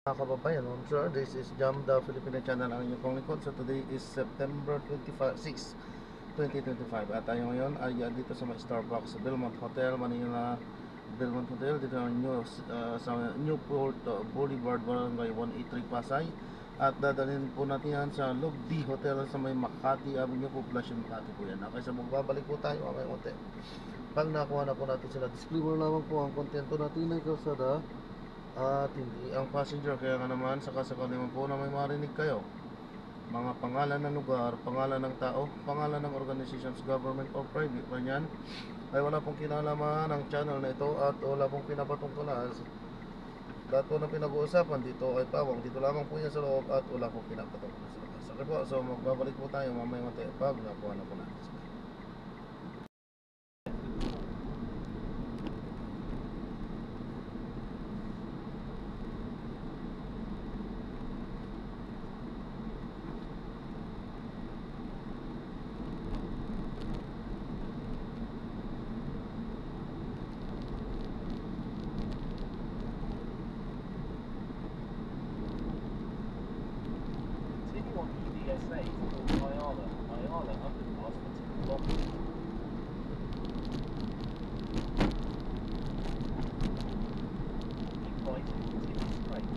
Mga kababayan, sir, this is Jam the Filipino channel ang inyong lingkod. So today is September 26, 2025 at tayo ngayon ay dito sa may Starbucks sa Belmont Hotel, Manila. Belmont Hotel dito sa Newport Boulevard, Barangay 183 Pasay. At dadalhin po natin yan sa Lobby Hotel sa may Makati Avenue, Poblacion Makati po yan. Okay, so magbabalik po tayo mamaya konti. Pag nakuha na po natin sila, disclaimer lamang po ang kontento natin ay kalsada at hindi ang passenger. Kaya nga naman sakasakali naman po na may marinig kayo mga pangalan ng lugar, pangalan ng tao, pangalan ng organizations, government or private man yan, ay wala pong kinalaman ang channel na ito at wala pong pinapatungkulan. Lahat po na pinag-uusapan dito ay pawang dito lamang po yan sa loob at wala pong pinapatungkulan sa labas. Okay po, so magbabalik po tayo mamaya mati pag nakuha na po natin sila. EDSA to Ayala underpass for 2 kilometers. Keep right, continue straight.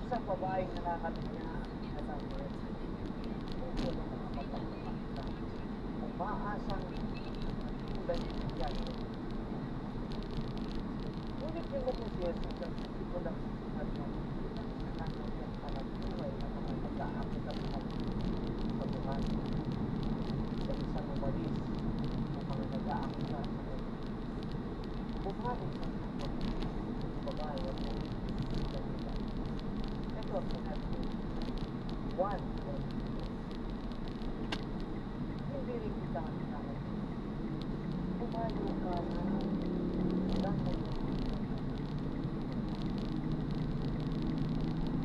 Isang babaeng nakakatawa niya asawa ko kung makapagpapakita umaasang tulad yan. Ngunit yung proseso sa tipo ng nakakatawa parang buhay na mga mag-aakit ang mga sabuhan sa isang umalis na mga nag-aakit sa bumalik sa babae at one, hindi rin kita namin. Pumayo ka na dahil.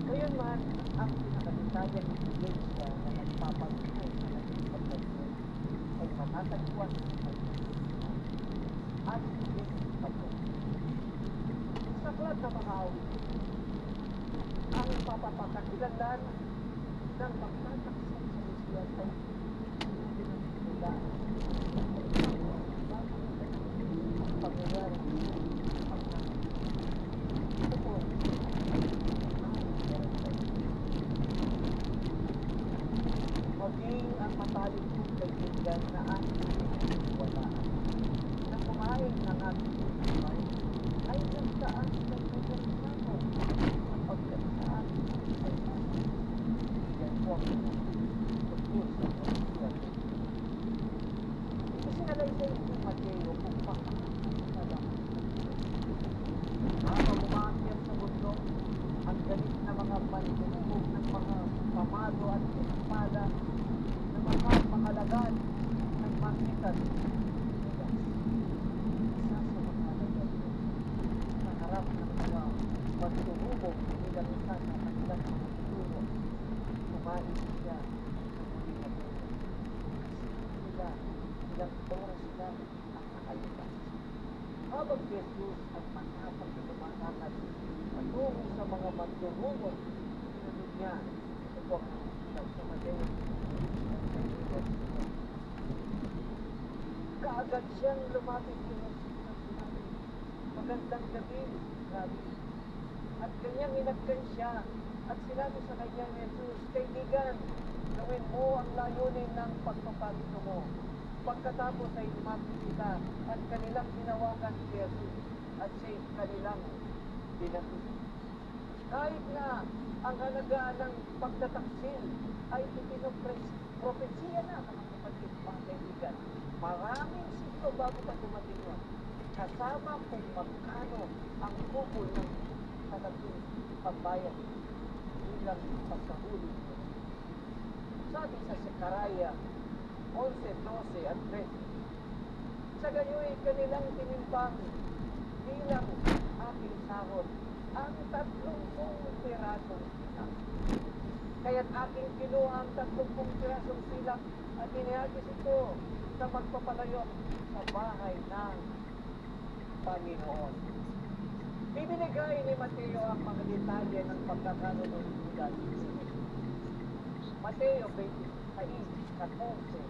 Ngayon man, ang pinakatitayang ebidensya na nagpapatunay na naging pagkakas ay matatagpuan sa pagkakas at hindi pagkakas. Sa klad na mga awit, ang papapakakilanlan ng magtataksan sa Islas ay pinagsimula ang pangyayari ang ito po maging ang matalik kong kaibigan na aking walaan na kumain ng aking buhay ay nagtaas ng pagkakas ang pagkakas ay yan po ang pagkakas nagtulubog bilang isa sa kanilang mga tutulog. Kumain siya sa muli na buhay. Kasi nila, ilang oras lang ang nakalipas. Habang Jesus at matapang na lumalakad patungo sa mga magdurumot, sinunod niya, ito po ang sulat sa Mateo. Kaagad siyang lumapit kay Jesus at sinabi, "Magandang gabi, Rabbi." At kanyang inagkan siya at sinabi sa kanya ni Jesus, "Kaibigan, gawin mo ang layunin ng pagpapagusto mo." Pagkatapos ay lumapit sila at kanilang hinawakan si Jesus at siya'y kanilang binatis. Kahit na ang halaga ng pagtataksil ay ipinopropesiya na, mga kapatid, mga kaibigan, maraming siglo bago pa dumating yun, kasama kung magkano ang kubol ng salating pambayan bilang pasahuli. Sabi sa Sekaraya 11, 12 at 13, "Sa gayoy kanilang tinimbang bilang aking sahod ang 30 pirasong silak. Kaya't aking kinuha ang 30 pirasong silak at inihagis ito sa magpapalayok sa bahay ng Panginoon." Ibinigay ni Mateo ang mga detalye ng pagkakano ng Judas. Mateo 26, 14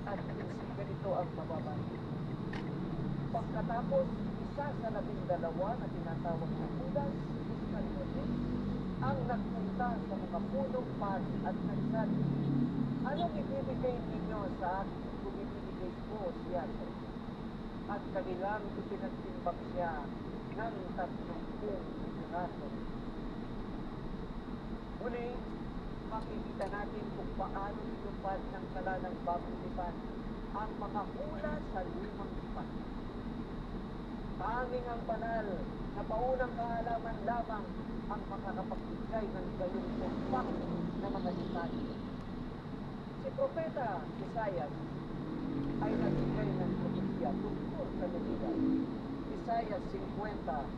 at 15, ganito ang mababasa. Pagkatapos, isa sa 12 na tinatawag na Judas Iscariote ang nagpunta sa mga punong pari at nagsabi, "Anong ibibigay ninyo sa akin kung ibibigay ko siya sa inyo?" At kanilang ipinagtimbang siya ng 30 piraso. Muli, makikita natin kung paano nilupad ng sala ng bagong tipan ang mga hula sa lumang tipan. Tanging ang banal na paunang kaalaman lamang ang makakapagbigay ng gayong tumpak na mga detalye. Si Propeta Isaias ay nagbigay ng propesya tungkol sa Mesiyas. Isaias 50,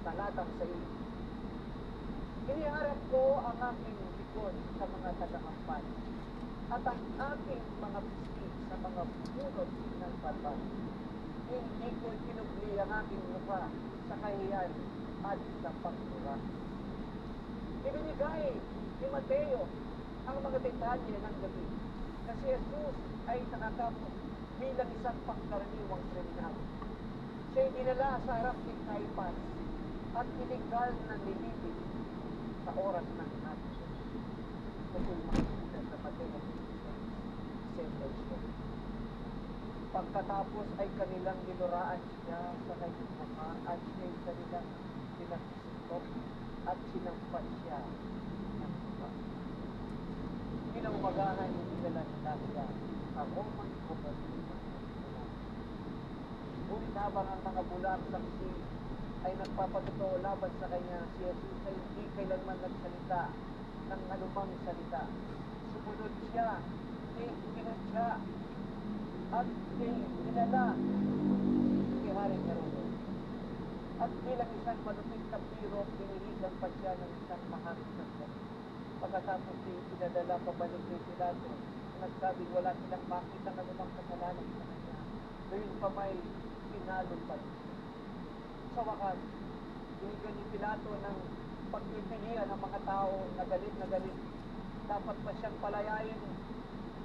talatang 6. "Iniharap ko ang aking likod sa mga taga-hampan at ang aking mga pisngi sa mga bunot ng balban. Hindi ko kinubli ang aking lupa sa kahiyan at sa pagmura." Ibinigay ni Mateo ang mga detalye ng gabi na si Jesus ay nakakapos bilang isang pangkaraniwang kriminal. Siya'y dinala sa harap ni Caiaphas at iligal na nilibig sa oras ng natin. Ito'y makikita sa Mateo 26. Pagkatapos ay kanilang dinuraan siya sa kanyang mukha at siya'y kanilang pinagsisikop at sinampan siya ng mukha. Kinaumagahan yung dinala nila siya sa Roman Government. Ngunit habang ang mga bulang saksi ay nagpapatotoo laban sa kanya, si Jesus ay hindi kailanman nagsalita ng anumang salita. Sumunod siya, kinutya, at dinala si Haring Herodes. At bilang isang malupit na biro, pinihigan pa siya ng isang mahaming sasya. Pagkatapos pinadala pabalik kay Pilato, nagsabing wala silang makita ng anumang kasalanan sa kanya. Gayun pa may pinalong pa rin. Sa wakas, binigyan ni Pilato ng pagpipilian ng mga tao na galit. Dapat pa siyang palayain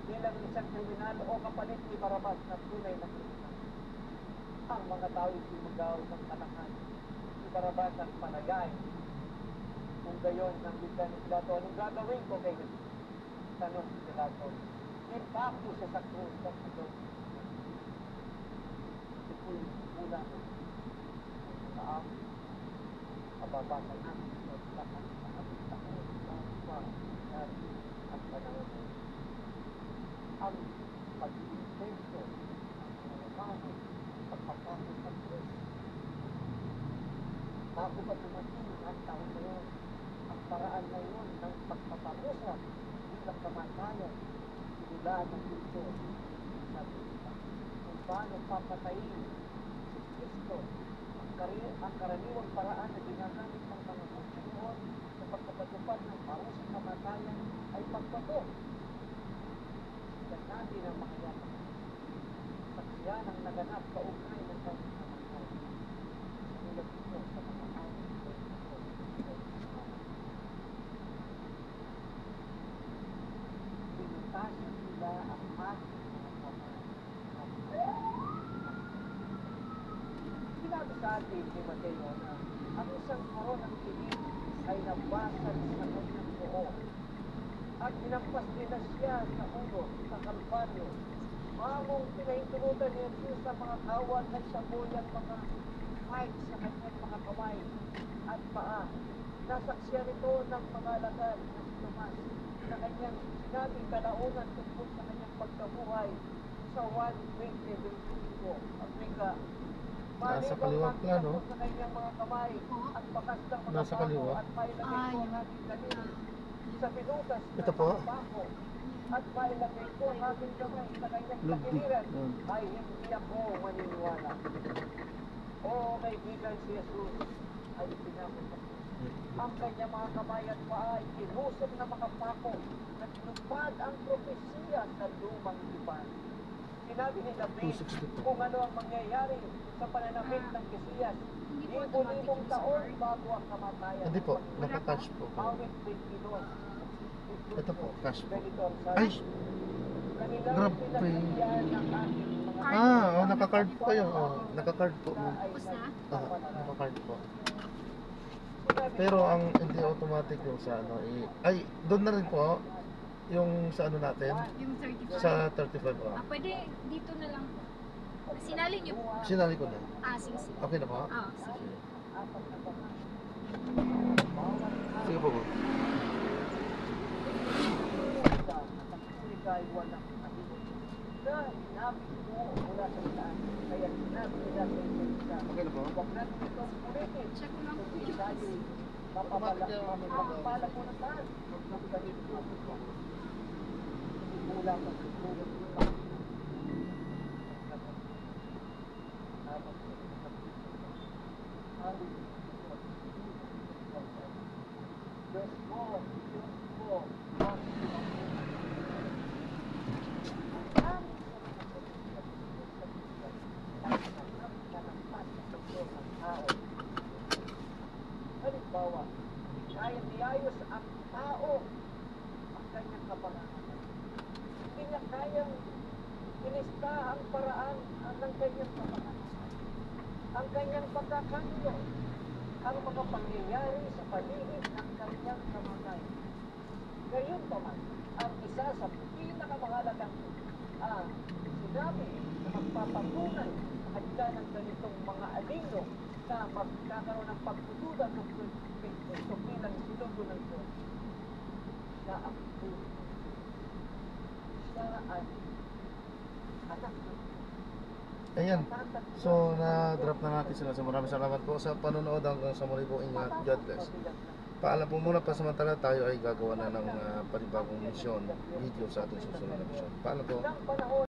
bilang isang kriminal o kapalit ni Barabas na tunay na kriminal. Ang mga tao sumugaw ng katangan. Si Barabas ang palayain. Kung gayon, nang bigyan ni Pilato, "Anong gagawin ko kay Jesus?" Tanong si Pilato, "Ipako siya sa krus ng atong." Ito'y mula sa amin. Mababasa namin sa lahat sa aming takot sa dari at panahon. Ang pag-iintento ng mga Romano pagpapako sa krus. Bago pa dumating ang taon na yun, ang paraan na yun ng pagpaparusa bilang kamatayan, sinula ng Kristo sa Biblia. Kung paano papatayin si Kristo ang karaniwang paraan na ginagamit ng mga Hudyo noon sa pagpapatupad ng parusang kamatayan ay pagbato. Sikat natin ang mga yan. Saksiyan ang naganap kaugnay ng kanyang namatay. Sulat ito sa mga awit ko. Pinutasan nila ang ating mga kamay. Sinabi sa atin ni Mateo na ang isang koronang tinig ay nabasag sa kanyang buo at hinampas nila siya sa ulo, sa Kalbaryo. Mamong pinahintulutan ni Jesus sa mga kawan at sabuyang mga kahit sa kanyang mga kamay at paa. Nasaksiyan ito ng mga alagad na si Tomas na kanyang sinabing kalaunan tungkol sa kanyang pagkabuhay sa 1:20 ang wika. Nasa kaliwa pala, no? Sa kanyang mga kamay at bakas ng mga Nasa kaliwa. at mailagay ko ang aking daliri sa pinutas Ito po. ng bako at mailagay ko ang aking kamay sa kanyang Lugdi. pakiliran Mm. ay hindi ako maniniwala. O kaibigan si Jesus ay pinapot ako. Ang kanyang mga kamay at paa ay tinusok na mga pako at tinupad ang propesiya sa lumang iban. Sinabi ni David 262. kung ano ang mangyayari sa pananamit ng Mesiyas. Hindi po automatic Libo-libong yung taon score. bago ang kamatayan. Hindi po, naka-cash po. Awit 22. Ito po, cash po. Ganito ang sabi. Ay! Kanilang Grabe. pinagbibiyan ng ating mga Naka-card po kayo. Naka-card po. Tapos na? Naka-card po. Sinabi Pero ang hindi automatic yung sa ano, ay, doon na rin po, yung sa ano natin, Yung 35? sa 35 po. Pwede dito na lang po. Sinali niyo po. Sinali ko na. Sige, sige. Okay na po? Sige. apat na baka. Sige po. Ay walang kahilig. Na sinabi mo mula sa isaan. Kaya sinabi nila sa isang Okay na po? huwag natin itong ulitin. Check ko lang po Kung yung tayo mapapala po ng taas. Huwag ganit po. Hindi kulang ang tutulog mo lang. Diyos ko, Diyos ko, halimbawa, kaya niyayos ang tao ang kanyang kapanganaman. Hindi niya kayang inista ang paraan ng kanyang kapanganaman. Ang kanyang pagkakanglo, ang mga pangyayari sa paligid ng kanyang kamatayan. Gayon pa man, ang isa sa pinakamahalagang sinabi na magpapatunay sa hadla ng ganitong mga alino na magkakaroon ng pagtutuda tungkol bilang sinugo ng Diyos. Siya ang Diyos. Siya ay anak ng Diyos. Ayan. So, na-drop na natin sila. So, maraming salamat po sa panonood hanggang sa muli po. Ingat. God bless. Paalam po muna, pasamantala tayo ay gagawa na ng panibagong misyon video sa ating susunod na misyon. Paalam po. Ng panahon